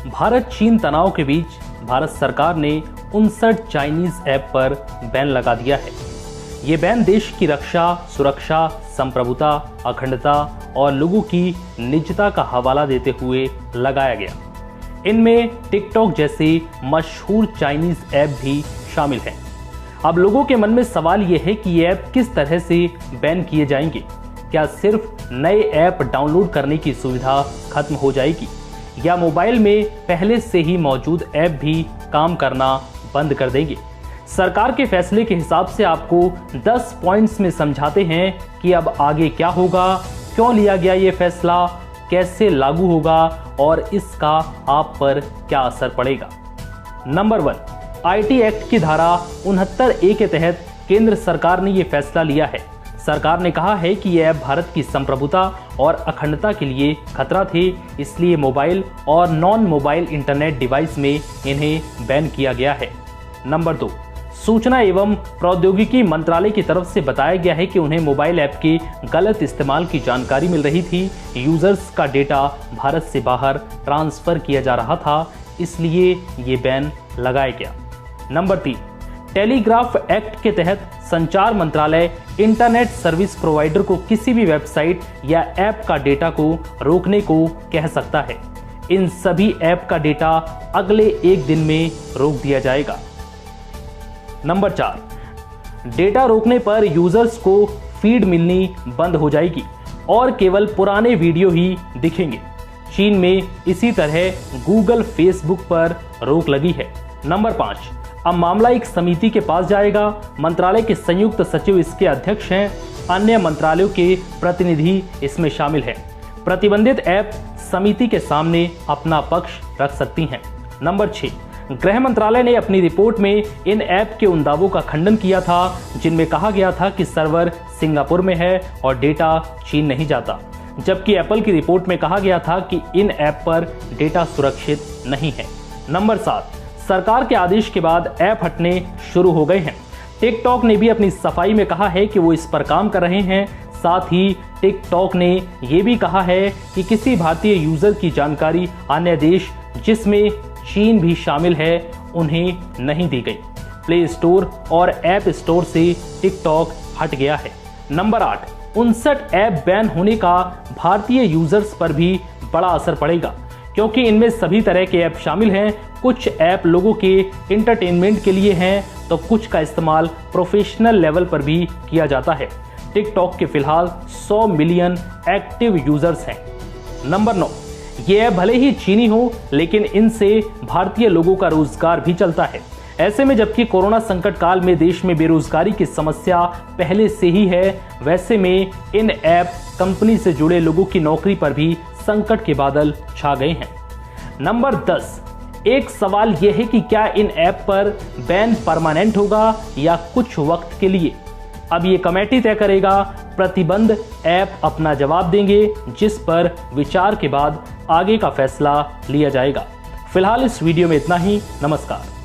भारत चीन तनाव के बीच भारत सरकार ने 59 चाइनीज ऐप पर बैन लगा दिया है। ये बैन देश की रक्षा, सुरक्षा, संप्रभुता, अखंडता और लोगों की निजता का हवाला देते हुए लगाया गया। इनमें टिकटॉक जैसे मशहूर चाइनीज ऐप भी शामिल हैं। अब लोगों के मन में सवाल यह है कि ये ऐप किस तरह से बैन किए जाएंगे। क्या सिर्फ नए ऐप डाउनलोड करने की सुविधा खत्म हो जाएगी या मोबाइल में पहले से ही मौजूद ऐप भी काम करना बंद कर देंगे? सरकार के फैसले के हिसाब से आपको 10 पॉइंट्स में समझाते हैं कि अब आगे क्या होगा, क्यों लिया गया ये फैसला, कैसे लागू होगा और इसका आप पर क्या असर पड़ेगा। नंबर 1, आईटी एक्ट की धारा 69A के तहत केंद्र सरकार ने ये फैसला लिया है। सरकार ने कहा है कि ये ऐप भारत की संप्रभुता और अखंडता के लिए खतरा थे, इसलिए मोबाइल और नॉन मोबाइल इंटरनेट डिवाइस में इन्हें बैन किया गया है। नंबर 2, सूचना एवं प्रौद्योगिकी मंत्रालय की तरफ से बताया गया है कि उन्हें मोबाइल ऐप के गलत इस्तेमाल की जानकारी मिल रही थी। यूजर्स का डेटा भारत से बाहर ट्रांसफर किया जा रहा था, इसलिए ये बैन लगाया गया। नंबर 3, टेलीग्राफ एक्ट के तहत संचार मंत्रालय इंटरनेट सर्विस प्रोवाइडर को किसी भी वेबसाइट या ऐप का डेटा को रोकने को कह सकता है। इन सभी ऐप का डेटा अगले 1 दिन में रोक दिया जाएगा। नंबर 4, डेटा रोकने पर यूजर्स को फीड मिलनी बंद हो जाएगी और केवल पुराने वीडियो ही दिखेंगे। चीन में इसी तरह गूगल, फेसबुक पर रोक लगी है। नंबर 5, अब मामला एक समिति के पास जाएगा। मंत्रालय के संयुक्त सचिव इसके अध्यक्ष हैं। अन्य मंत्रालयों के प्रतिनिधि इसमें शामिल हैं। प्रतिबंधित ऐप समिति के सामने अपना पक्ष रख सकती हैं। नंबर 6, गृह मंत्रालय ने अपनी रिपोर्ट में इन ऐप के उन दावों का खंडन किया था जिनमें कहा गया था कि सर्वर सिंगापुर में है और डेटा चीन नहीं जाता, जबकि एप्पल की रिपोर्ट में कहा गया था कि इन ऐप पर डेटा सुरक्षित नहीं है। नंबर 7, सरकार के आदेश के बाद ऐप हटने शुरू हो गए हैं। टिकटॉक ने भी अपनी सफाई में कहा है कि वो इस पर काम कर रहे हैं। साथ ही टिकटॉक ने ये भी कहा है कि किसी भारतीय यूजर की जानकारी अन्य देश, जिसमें चीन भी शामिल है, उन्हें नहीं दी गई। प्ले स्टोर और ऐप स्टोर से टिकटॉक हट गया है। नंबर 8, 59 ऐप बैन होने का भारतीय यूजर्स पर भी बड़ा असर पड़ेगा, क्योंकि इनमें सभी तरह के ऐप शामिल हैं। कुछ ऐप लोगों के एंटरटेनमेंट के लिए हैं, तो कुछ का इस्तेमाल प्रोफेशनल लेवल पर भी किया जाता है। टिकटॉक के फिलहाल 100 मिलियन एक्टिव यूजर्स हैं। नंबर 9, ये ऐप भले ही चीनी हो, लेकिन इनसे भारतीय लोगों का रोजगार भी चलता है। ऐसे में जबकि कोरोना संकट काल में देश में बेरोजगारी की समस्या पहले से ही है, वैसे में इन ऐप कंपनी से जुड़े लोगों की नौकरी पर भी संकट के बादल छा गए हैं। नंबर 10, एक सवाल यह है कि क्या इन ऐप पर बैन परमानेंट होगा या कुछ वक्त के लिए? अब ये कमेटी तय करेगा। प्रतिबंध ऐप अपना जवाब देंगे, जिस पर विचार के बाद आगे का फैसला लिया जाएगा। फिलहाल इस वीडियो में इतना ही। नमस्कार।